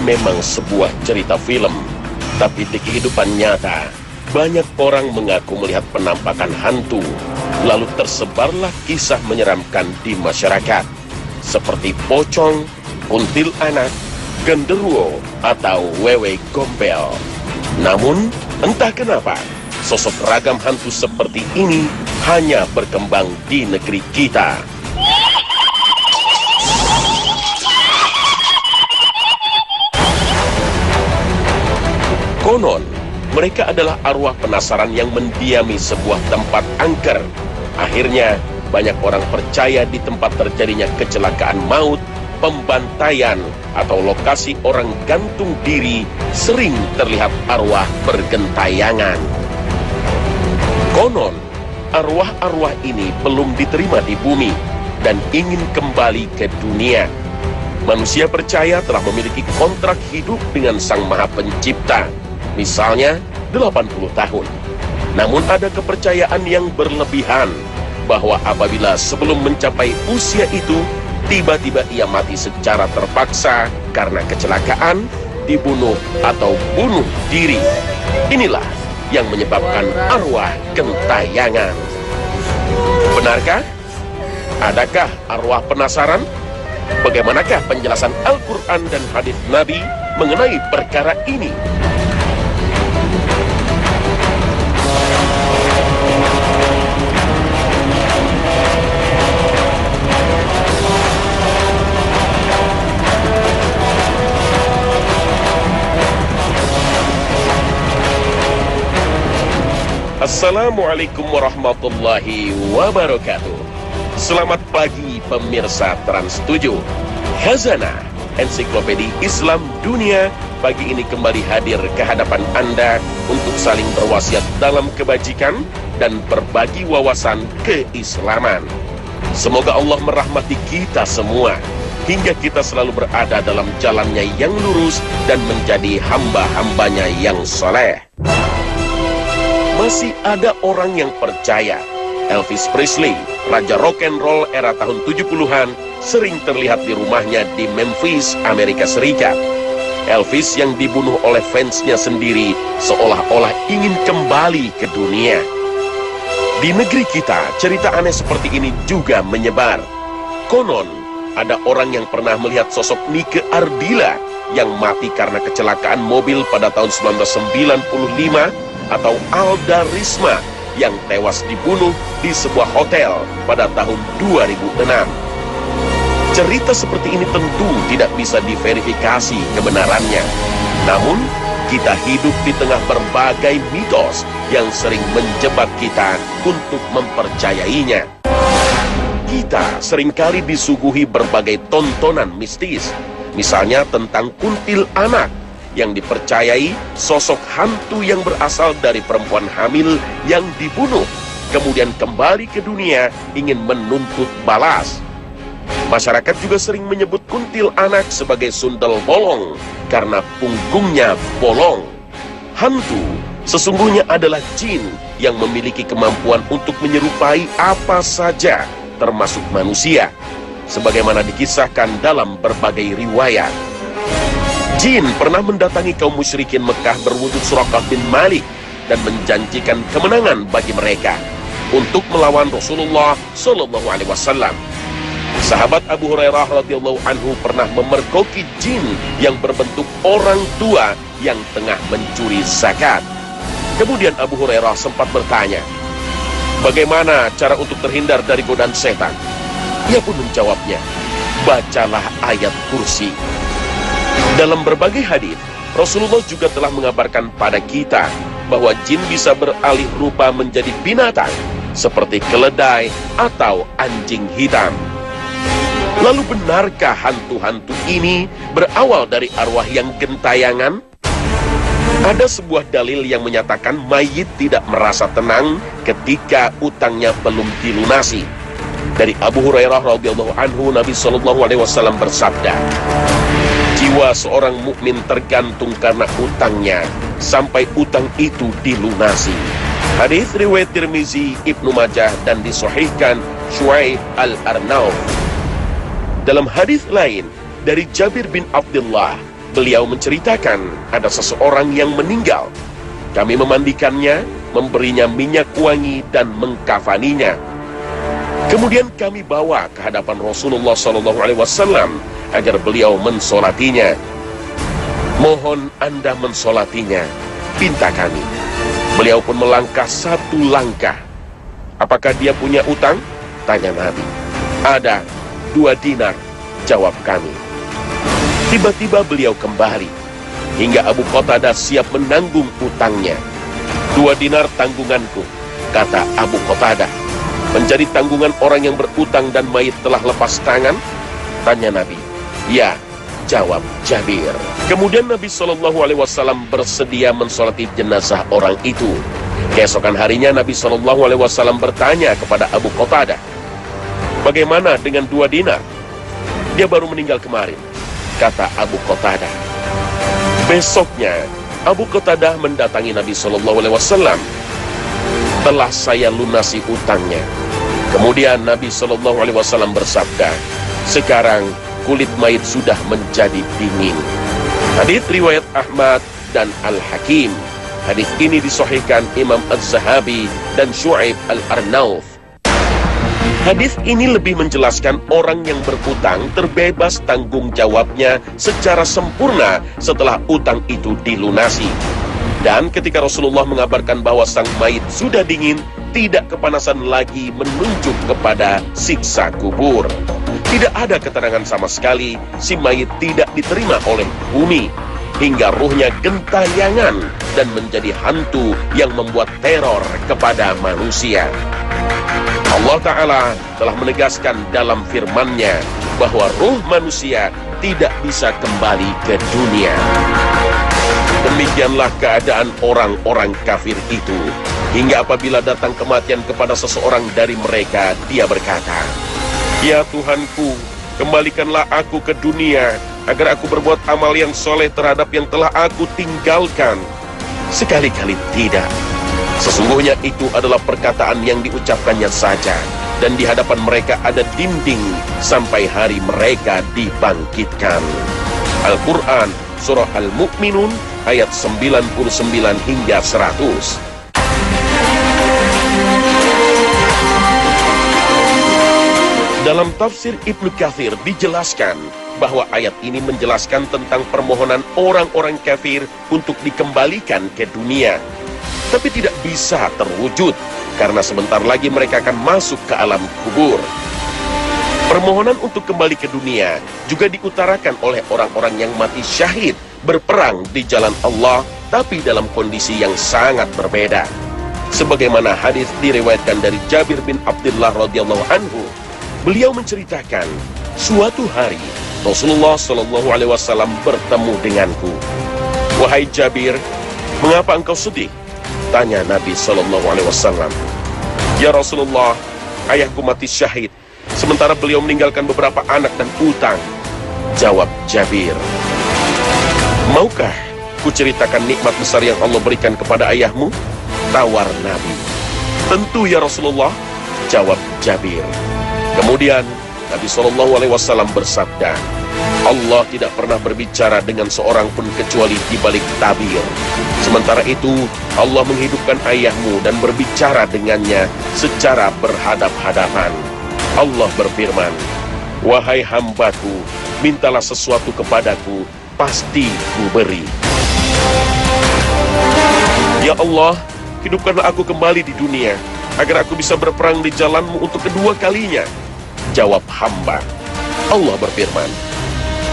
memang sebuah cerita film, tapi di kehidupan nyata, banyak orang mengaku melihat penampakan hantu, lalu tersebarlah kisah menyeramkan di masyarakat, seperti pocong, kuntilanak, genderuwo, atau wewe gombel. Namun, entah kenapa, sosok ragam hantu seperti ini hanya berkembang di negeri kita. Konon, mereka adalah arwah penasaran yang mendiami sebuah tempat angker. Akhirnya, banyak orang percaya di tempat terjadinya kecelakaan maut, pembantaian, atau lokasi orang gantung diri sering terlihat arwah bergentayangan. Konon, arwah-arwah ini belum diterima di bumi dan ingin kembali ke dunia. Manusia percaya telah memiliki kontrak hidup dengan Sang Maha Pencipta, misalnya 80 tahun. Namun ada kepercayaan yang berlebihan bahwa apabila sebelum mencapai usia itu, tiba-tiba ia mati secara terpaksa karena kecelakaan, dibunuh, atau bunuh diri. Inilah yang menyebabkan arwah gentayangan. Benarkah? Adakah arwah penasaran? Bagaimanakah penjelasan Al-Quran dan hadis Nabi mengenai perkara ini? Assalamualaikum warahmatullahi wabarakatuh. Selamat pagi pemirsa Trans 7. Khazanah Ensiklopedia Islam Dunia pagi ini kembali hadir ke hadapan Anda untuk saling berwasiat dalam kebajikan dan berbagi wawasan keislaman. Semoga Allah merahmati kita semua hingga kita selalu berada dalam jalannya yang lurus dan menjadi hamba-hambanya yang soleh. Masih ada orang yang percaya Elvis Presley, raja rock and roll era tahun 70-an, sering terlihat di rumahnya di Memphis, Amerika Serikat. Elvis yang dibunuh oleh fansnya sendiri seolah-olah ingin kembali ke dunia. Di negeri kita, cerita aneh seperti ini juga menyebar. Konon, ada orang yang pernah melihat sosok Nike Ardila yang mati karena kecelakaan mobil pada tahun 1995, atau Alda Risma yang tewas dibunuh di sebuah hotel pada tahun 2006. Cerita seperti ini tentu tidak bisa diverifikasi kebenarannya. Namun, kita hidup di tengah berbagai mitos yang sering menjebak kita untuk mempercayainya. Kita seringkali disuguhi berbagai tontonan mistis, misalnya tentang kuntilanak, yang dipercayai sosok hantu yang berasal dari perempuan hamil yang dibunuh, kemudian kembali ke dunia ingin menuntut balas. Masyarakat juga sering menyebut kuntilanak sebagai sundel bolong karena punggungnya bolong. Hantu sesungguhnya adalah jin yang memiliki kemampuan untuk menyerupai apa saja, termasuk manusia, sebagaimana dikisahkan dalam berbagai riwayat. Jin pernah mendatangi kaum musyrikin Mekah berwujud Suraqah bin Malik dan menjanjikan kemenangan bagi mereka untuk melawan Rasulullah Shallallahu Alaihi Wasallam. Sahabat Abu Hurairah radhiyallahu anhu pernah memergoki jin yang berbentuk orang tua yang tengah mencuri zakat. Kemudian Abu Hurairah sempat bertanya, bagaimana cara untuk terhindar dari godaan setan? Ia pun menjawabnya, bacalah ayat kursi. Dalam berbagai hadis, Rasulullah juga telah mengabarkan pada kita bahwa jin bisa beralih rupa menjadi binatang seperti keledai atau anjing hitam. Lalu benarkah hantu-hantu ini berawal dari arwah yang gentayangan? Ada sebuah dalil yang menyatakan mayit tidak merasa tenang ketika utangnya belum dilunasi. Dari Abu Hurairah radhiyallahu anhu, Nabi Shallallahu Alaihi Wasallam bersabda, jiwa seorang mukmin tergantung karena utangnya sampai utang itu dilunasi. Hadis riwayat Tirmizi, Ibnu Majah dan disahihkan Syuaib Al-Arnauf. Dalam hadis lain dari Jabir bin Abdullah, beliau menceritakan ada seseorang yang meninggal. Kami memandikannya, memberinya minyak wangi dan mengkafaninya. Kemudian kami bawa ke hadapan Rasulullah SAW agar beliau mensolatinya. Mohon Anda mensolatinya, pinta kami. Beliau pun melangkah satu langkah. Apakah dia punya utang? Tanya Nabi. Ada 2 dinar, jawab kami. Tiba-tiba beliau kembali, hingga Abu Qatadah siap menanggung utangnya. 2 dinar tanggunganku, kata Abu Qatadah. Menjadi tanggungan orang yang berutang dan mayit telah lepas tangan? Tanya Nabi. Ya, jawab Jabir. Kemudian Nabi SAW bersedia mensolati jenazah orang itu. Keesokan harinya Nabi SAW bertanya kepada Abu Qatadah, bagaimana dengan 2 dinar? Dia baru meninggal kemarin, kata Abu Qatadah. Besoknya Abu Qatadah mendatangi Nabi SAW. Telah saya lunasi utangnya. Kemudian Nabi SAW bersabda, sekarang kulit mayit sudah menjadi dingin. Hadits riwayat Ahmad dan Al-Hakim. Hadits ini disahihkan Imam Az-Zahabi dan Syu'aib Al-Arnauf. Hadis ini lebih menjelaskan orang yang berutang terbebas tanggung jawabnya secara sempurna setelah utang itu dilunasi. Dan ketika Rasulullah mengabarkan bahwa sang mayit sudah dingin, tidak kepanasan lagi menunjuk kepada siksa kubur. Tidak ada keterangan sama sekali, si mayit tidak diterima oleh bumi, hingga ruhnya gentayangan dan menjadi hantu yang membuat teror kepada manusia. Allah Ta'ala telah menegaskan dalam firman-Nya bahwa ruh manusia tidak bisa kembali ke dunia. Demikianlah keadaan orang-orang kafir itu, hingga apabila datang kematian kepada seseorang dari mereka, dia berkata, ya Tuhanku, kembalikanlah aku ke dunia, agar aku berbuat amal yang soleh terhadap yang telah aku tinggalkan. Sekali-kali tidak. Sesungguhnya itu adalah perkataan yang diucapkannya saja, dan di hadapan mereka ada dinding sampai hari mereka dibangkitkan. Al-Quran, Surah Al-Mu'minun, ayat 99 hingga 100. Dalam tafsir Ibnu Katsir dijelaskan bahwa ayat ini menjelaskan tentang permohonan orang-orang kafir untuk dikembalikan ke dunia. Tapi tidak bisa terwujud, karena sebentar lagi mereka akan masuk ke alam kubur. Permohonan untuk kembali ke dunia juga diutarakan oleh orang-orang yang mati syahid berperang di jalan Allah, tapi dalam kondisi yang sangat berbeda. Sebagaimana hadis diriwayatkan dari Jabir bin Abdullah radhiyallahu anhu, beliau menceritakan, suatu hari Rasulullah SAW bertemu denganku. Wahai Jabir, mengapa engkau sedih? Tanya Nabi SAW. Ya Rasulullah, ayahku mati syahid, sementara beliau meninggalkan beberapa anak dan utang. Jawab Jabir, maukah kuceritakan nikmat besar yang Allah berikan kepada ayahmu? Tawar Nabi. Tentu ya Rasulullah, jawab Jabir. Kemudian Nabi SAW bersabda, Allah tidak pernah berbicara dengan seorang pun kecuali di balik tabir. Sementara itu, Allah menghidupkan ayahmu dan berbicara dengannya secara berhadap-hadapan. Allah berfirman, wahai hambaku, mintalah sesuatu kepadaku, pasti ku beri. Ya Allah, hidupkanlah aku kembali di dunia, agar aku bisa berperang di jalanmu untuk kedua kalinya. Jawab hamba. Allah berfirman,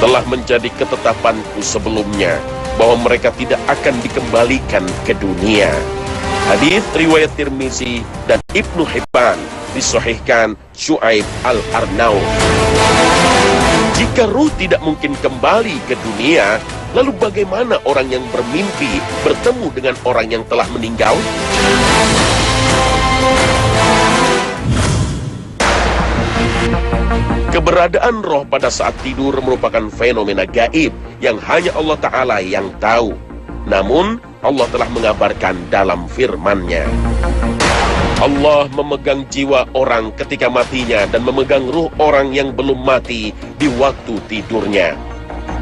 telah menjadi ketetapanku sebelumnya bahwa mereka tidak akan dikembalikan ke dunia. Hadis riwayat Tirmizi dan Ibnu Hibban, disahihkan Syu'aib Al-Arnauf. Jika ruh tidak mungkin kembali ke dunia, lalu bagaimana orang yang bermimpi bertemu dengan orang yang telah meninggal? Keberadaan roh pada saat tidur merupakan fenomena gaib yang hanya Allah Ta'ala yang tahu. Namun, Allah telah mengabarkan dalam firman-Nya. Allah memegang jiwa orang ketika matinya dan memegang ruh orang yang belum mati di waktu tidurnya.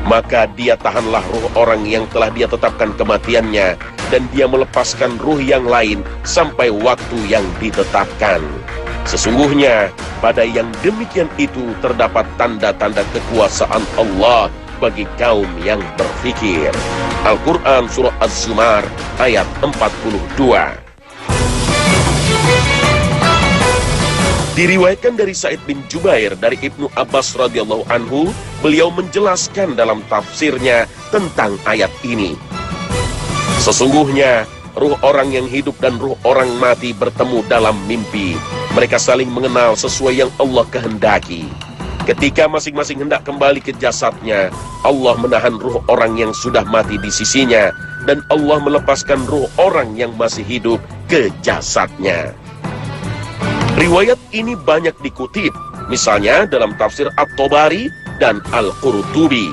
maka dia tahanlah ruh orang yang telah dia tetapkan kematiannya, dan dia melepaskan ruh yang lain sampai waktu yang ditetapkan. Sesungguhnya pada yang demikian itu terdapat tanda-tanda kekuasaan Allah bagi kaum yang berfikir. Al-Quran Surah Az-Zumar ayat 42. Diriwayatkan dari Sa'id bin Jubair dari Ibnu Abbas radhiyallahu anhu, beliau menjelaskan dalam tafsirnya tentang ayat ini. Sesungguhnya ruh orang yang hidup dan ruh orang mati bertemu dalam mimpi. Mereka saling mengenal sesuai yang Allah kehendaki. Ketika masing-masing hendak kembali ke jasadnya, Allah menahan ruh orang yang sudah mati di sisinya, dan Allah melepaskan ruh orang yang masih hidup ke jasadnya. Riwayat ini banyak dikutip, misalnya dalam tafsir At-Tabari dan Al-Qurtubi.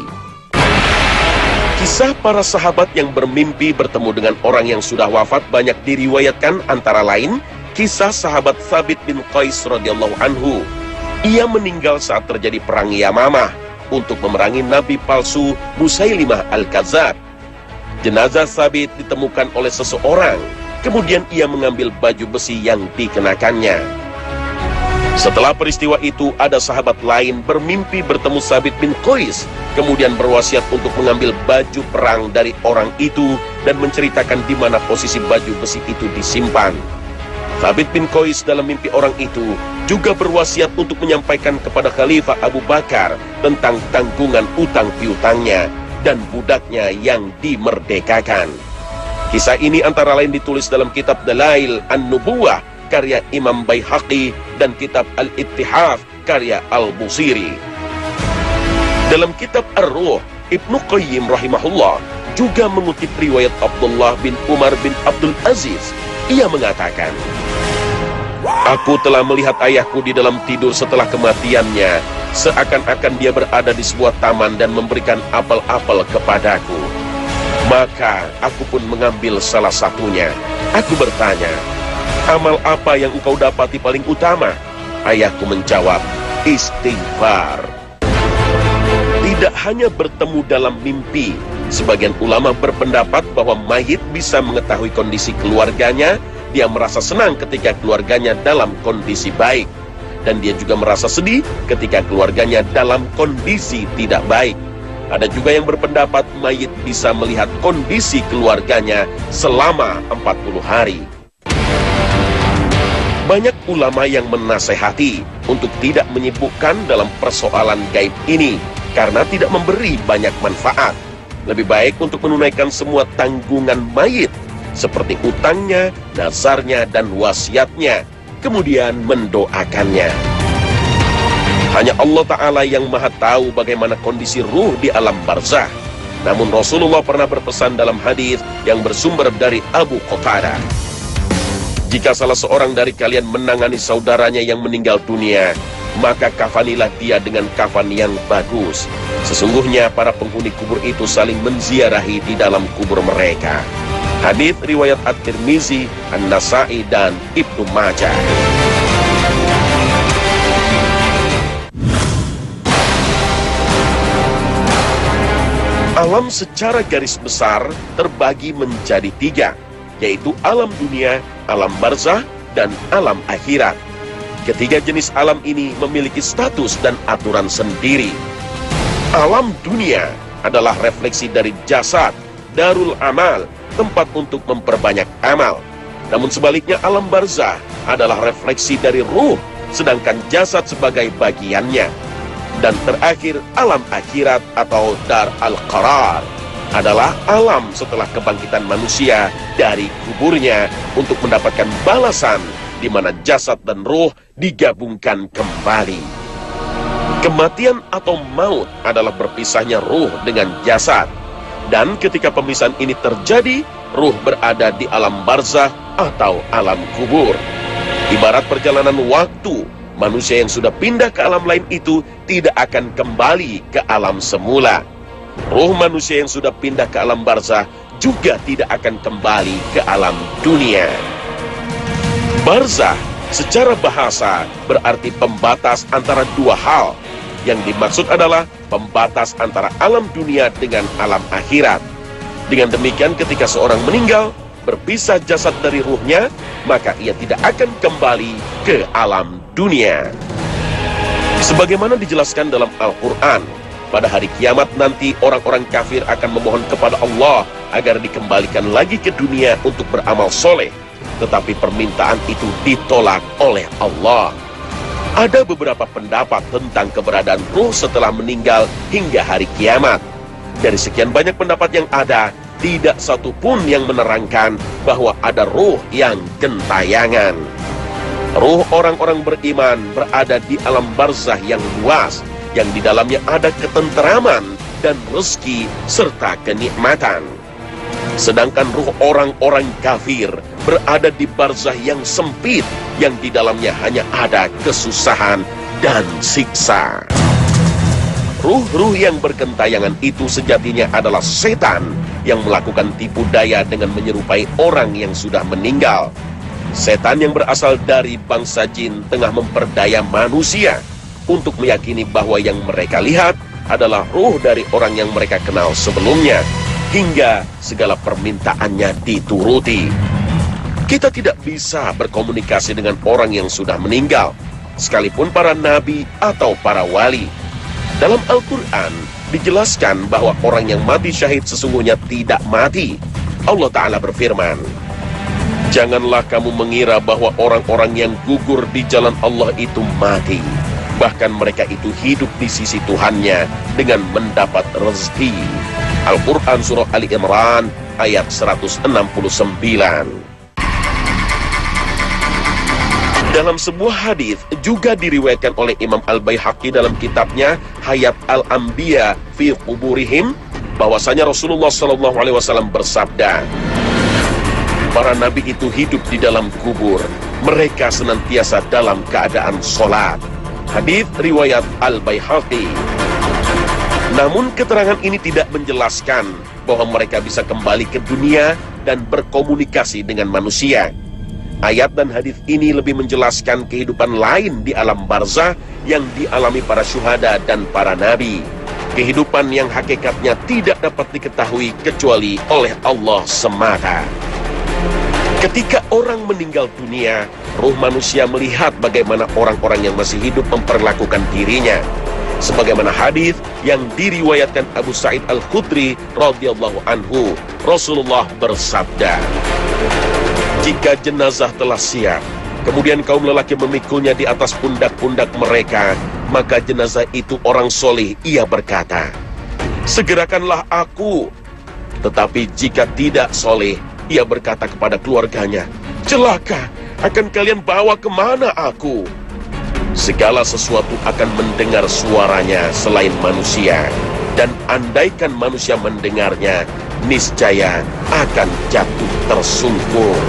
Kisah para sahabat yang bermimpi bertemu dengan orang yang sudah wafat banyak diriwayatkan, antara lain kisah sahabat Thabit bin Qais radhiyallahu anhu. Ia meninggal saat terjadi perang Yamamah untuk memerangi nabi palsu Musailimah Al-Kadzab. Jenazah Thabit ditemukan oleh seseorang, kemudian ia mengambil baju besi yang dikenakannya. Setelah peristiwa itu, ada sahabat lain bermimpi bertemu Thabit bin Qais, kemudian berwasiat untuk mengambil baju perang dari orang itu dan menceritakan di mana posisi baju besi itu disimpan. Thabit bin Qais dalam mimpi orang itu juga berwasiat untuk menyampaikan kepada Khalifah Abu Bakar tentang tanggungan utang piutangnya dan budaknya yang dimerdekakan. Kisah ini antara lain ditulis dalam kitab Dalail An-Nubuwah karya Imam Baihaqi dan kitab Al-Ittihaf karya Al-Busiri. Dalam kitab Ar-Ruh, Ibnu Qayyim rahimahullah juga mengutip riwayat Abdullah bin Umar bin Abdul Aziz. Ia mengatakan, "Aku telah melihat ayahku di dalam tidur setelah kematiannya, seakan-akan dia berada di sebuah taman dan memberikan apel-apel kepadaku. Maka aku pun mengambil salah satunya. Aku bertanya, 'Amal apa yang engkau dapati paling utama?' Ayahku menjawab, 'Istighfar.'" Tidak hanya bertemu dalam mimpi, sebagian ulama berpendapat bahwa mayit bisa mengetahui kondisi keluarganya. Dia merasa senang ketika keluarganya dalam kondisi baik, dan dia juga merasa sedih ketika keluarganya dalam kondisi tidak baik. Ada juga yang berpendapat mayit bisa melihat kondisi keluarganya selama 40 hari. Banyak ulama yang menasehati untuk tidak menyibukkan dalam persoalan gaib ini karena tidak memberi banyak manfaat. Lebih baik untuk menunaikan semua tanggungan mayit seperti utangnya, nazarnya, dan wasiatnya, kemudian mendoakannya. Hanya Allah Ta'ala yang maha tahu bagaimana kondisi ruh di alam barzah. Namun Rasulullah pernah berpesan dalam hadis yang bersumber dari Abu Qatadah, "Jika salah seorang dari kalian menangani saudaranya yang meninggal dunia, maka kafanilah dia dengan kafan yang bagus. Sesungguhnya para penghuni kubur itu saling menziarahi di dalam kubur mereka." Hadits riwayat At-Tirmizi, An-Nasa'i, dan Ibnu Majah. Alam secara garis besar terbagi menjadi 3, yaitu alam dunia, alam barzah, dan alam akhirat. Ketiga jenis alam ini memiliki status dan aturan sendiri. Alam dunia adalah refleksi dari jasad, darul amal, tempat untuk memperbanyak amal. Namun sebaliknya alam barzah adalah refleksi dari ruh, sedangkan jasad sebagai bagiannya. Dan terakhir, alam akhirat atau dar al-qarar adalah alam setelah kebangkitan manusia dari kuburnya untuk mendapatkan balasan di mana jasad dan ruh digabungkan kembali. Kematian atau maut adalah berpisahnya ruh dengan jasad. Dan ketika pemisahan ini terjadi, ruh berada di alam barzah atau alam kubur. Ibarat perjalanan waktu, manusia yang sudah pindah ke alam lain itu tidak akan kembali ke alam semula. Ruh manusia yang sudah pindah ke alam barzah juga tidak akan kembali ke alam dunia. Barzah secara bahasa berarti pembatas antara dua hal. Yang dimaksud adalah pembatas antara alam dunia dengan alam akhirat. Dengan demikian ketika seorang meninggal, berpisah jasad dari ruhnya, maka ia tidak akan kembali ke alam dunia. Sebagaimana dijelaskan dalam Al-Quran, pada hari kiamat nanti orang-orang kafir akan memohon kepada Allah agar dikembalikan lagi ke dunia untuk beramal soleh. Tetapi permintaan itu ditolak oleh Allah. Ada beberapa pendapat tentang keberadaan ruh setelah meninggal hingga hari kiamat. Dari sekian banyak pendapat yang ada, tidak satu pun yang menerangkan bahwa ada ruh yang gentayangan. Ruh orang-orang beriman berada di alam barzah yang luas, yang di dalamnya ada ketenteraman dan rezeki serta kenikmatan. Sedangkan ruh orang-orang kafir berada di barzah yang sempit, yang di dalamnya hanya ada kesusahan dan siksa. Ruh-ruh yang bergentayangan itu sejatinya adalah setan yang melakukan tipu daya dengan menyerupai orang yang sudah meninggal. Setan yang berasal dari bangsa jin tengah memperdaya manusia untuk meyakini bahwa yang mereka lihat adalah ruh dari orang yang mereka kenal sebelumnya, hingga segala permintaannya dituruti. Kita tidak bisa berkomunikasi dengan orang yang sudah meninggal, sekalipun para nabi atau para wali. Dalam Al-Quran dijelaskan bahwa orang yang mati syahid sesungguhnya tidak mati. Allah Ta'ala berfirman, "Janganlah kamu mengira bahwa orang-orang yang gugur di jalan Allah itu mati. Bahkan mereka itu hidup di sisi Tuhannya dengan mendapat rezeki." Al-Quran Surah Ali Imran ayat 169. Dalam sebuah hadis juga diriwayatkan oleh Imam Al-Baihaqi dalam kitabnya Hayat Al-Anbiya fi Quburihim, bahwasanya Rasulullah SAW bersabda, "Para nabi itu hidup di dalam kubur, mereka senantiasa dalam keadaan sholat." Hadis riwayat Al-Baihaqi. Namun keterangan ini tidak menjelaskan bahwa mereka bisa kembali ke dunia dan berkomunikasi dengan manusia. Ayat dan hadis ini lebih menjelaskan kehidupan lain di alam barzah yang dialami para syuhada dan para nabi. Kehidupan yang hakikatnya tidak dapat diketahui kecuali oleh Allah semata. Ketika orang meninggal dunia, ruh manusia melihat bagaimana orang-orang yang masih hidup memperlakukan dirinya. Sebagaimana hadis yang diriwayatkan Abu Sa'id Al-Khudri radhiyallahu anhu, Rasulullah bersabda, "Jika jenazah telah siap, kemudian kaum lelaki memikulnya di atas pundak-pundak mereka, maka jenazah itu orang soleh, ia berkata, 'Segerakanlah aku.' Tetapi jika tidak soleh, ia berkata kepada keluarganya, 'Celaka, akan kalian bawa kemana aku?' Segala sesuatu akan mendengar suaranya selain manusia, dan andaikan manusia mendengarnya, niscaya akan jatuh tersungkur."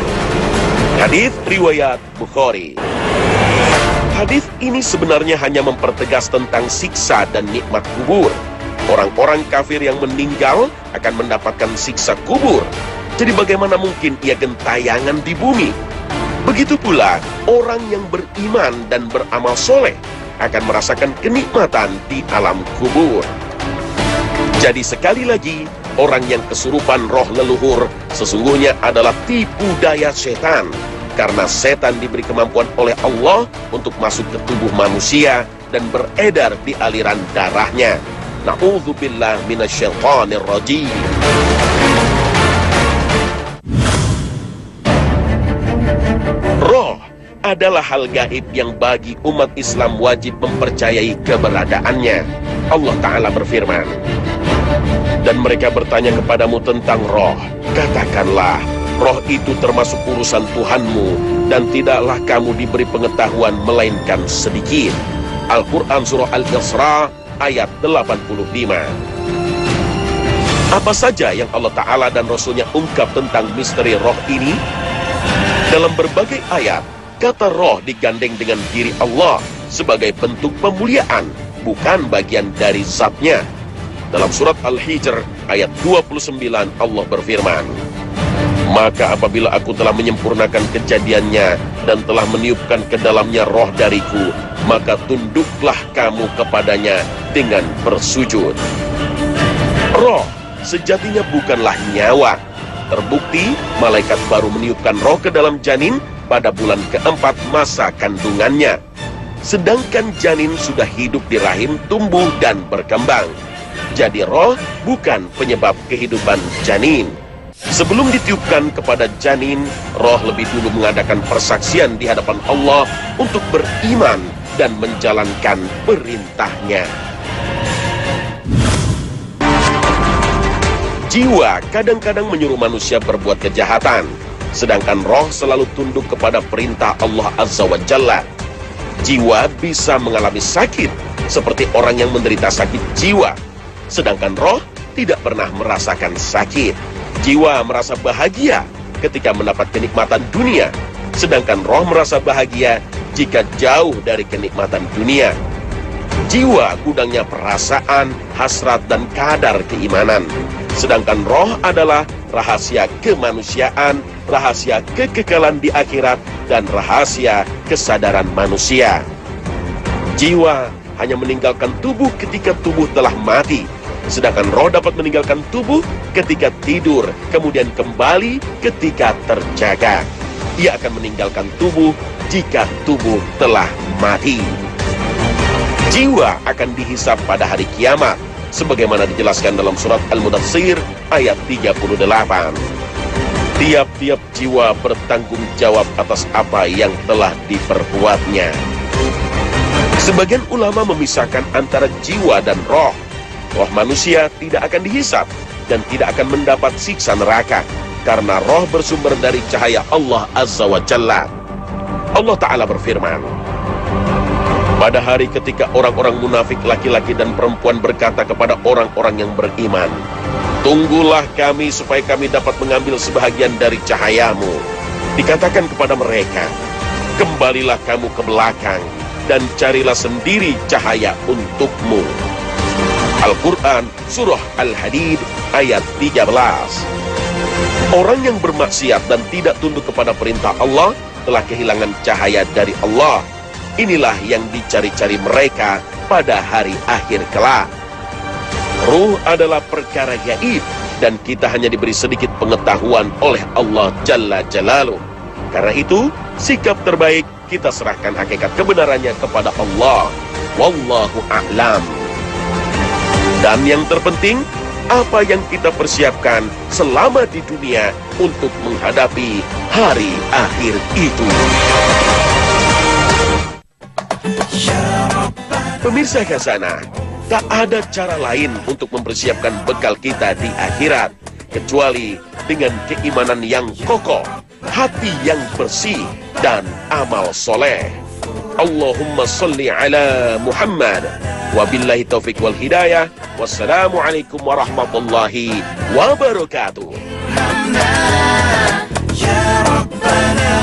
Hadis riwayat Bukhari. Hadis ini sebenarnya hanya mempertegas tentang siksa dan nikmat kubur. Orang-orang kafir yang meninggal akan mendapatkan siksa kubur. Jadi bagaimana mungkin ia gentayangan di bumi? Begitu pula orang yang beriman dan beramal soleh akan merasakan kenikmatan di alam kubur. Jadi sekali lagi, orang yang kesurupan roh leluhur sesungguhnya adalah tipu daya setan, karena setan diberi kemampuan oleh Allah untuk masuk ke tubuh manusia dan beredar di aliran darahnya. Na'udzubillah minasyaitonir rajim. Roh adalah hal gaib yang bagi umat Islam wajib mempercayai keberadaannya. Allah Ta'ala berfirman, "Dan mereka bertanya kepadamu tentang roh. Katakanlah, roh itu termasuk urusan Tuhanmu, dan tidaklah kamu diberi pengetahuan melainkan sedikit." Al-Quran Surah Al-Isra ayat 85. Apa saja yang Allah Ta'ala dan Rasulnya ungkap tentang misteri roh ini? Dalam berbagai ayat, kata roh digandeng dengan diri Allah sebagai bentuk pemuliaan, bukan bagian dari zatnya. Dalam surat Al-Hijr ayat 29 Allah berfirman, Maka apabila aku telah menyempurnakan kejadiannya dan telah meniupkan ke dalamnya roh dariku, maka tunduklah kamu kepadanya dengan bersujud. Roh sejatinya bukanlah nyawa. Terbukti malaikat baru meniupkan roh ke dalam janin pada bulan keempat masa kandungannya. Sedangkan janin sudah hidup di rahim, tumbuh dan berkembang. Jadi roh bukan penyebab kehidupan janin. Sebelum ditiupkan kepada janin, roh lebih dulu mengadakan persaksian di hadapan Allah untuk beriman dan menjalankan perintahnya. Jiwa kadang-kadang menyuruh manusia berbuat kejahatan, sedangkan roh selalu tunduk kepada perintah Allah Azza wa Jalla. Jiwa bisa mengalami sakit, seperti orang yang menderita sakit jiwa, sedangkan roh tidak pernah merasakan sakit. Jiwa merasa bahagia ketika mendapat kenikmatan dunia, sedangkan roh merasa bahagia jika jauh dari kenikmatan dunia. Jiwa gudangnya perasaan, hasrat, dan kadar keimanan, sedangkan roh adalah rahasia kemanusiaan, rahasia kekekalan di akhirat, dan rahasia kesadaran manusia. Jiwa hanya meninggalkan tubuh ketika tubuh telah mati, sedangkan roh dapat meninggalkan tubuh ketika tidur, kemudian kembali ketika terjaga. Ia akan meninggalkan tubuh jika tubuh telah mati. Jiwa akan dihisab pada hari kiamat, sebagaimana dijelaskan dalam surat Al-Mudaththir ayat 38. Tiap-tiap jiwa bertanggung jawab atas apa yang telah diperbuatnya. Sebagian ulama memisahkan antara jiwa dan roh. Roh manusia tidak akan dihisab dan tidak akan mendapat siksa neraka, karena roh bersumber dari cahaya Allah Azza wa Jalla. Allah Ta'ala berfirman, pada hari ketika orang-orang munafik laki-laki dan perempuan berkata kepada orang-orang yang beriman, tunggulah kami supaya kami dapat mengambil sebahagian dari cahayamu. Dikatakan kepada mereka, kembalilah kamu ke belakang dan carilah sendiri cahaya untukmu. Al-Quran Surah Al-Hadid ayat 13. Orang yang bermaksiat dan tidak tunduk kepada perintah Allah telah kehilangan cahaya dari Allah. Inilah yang dicari-cari mereka pada hari akhir kelak. Ruh adalah perkara gaib dan kita hanya diberi sedikit pengetahuan oleh Allah Jalla Jalaluh. Karena itu, sikap terbaik kita serahkan hakikat kebenarannya kepada Allah. Wallahu a'lam. Dan yang terpenting, apa yang kita persiapkan selama di dunia untuk menghadapi hari akhir itu. Pemirsa Khazanah, tak ada cara lain untuk mempersiapkan bekal kita di akhirat kecuali dengan keimanan yang kokoh, hati yang bersih, dan amal soleh. Allahumma salli ala Muhammad. Wabillahi taufiq wal hidayah. Wassalamualaikum warahmatullahi wabarakatuh. Ya Rabbana.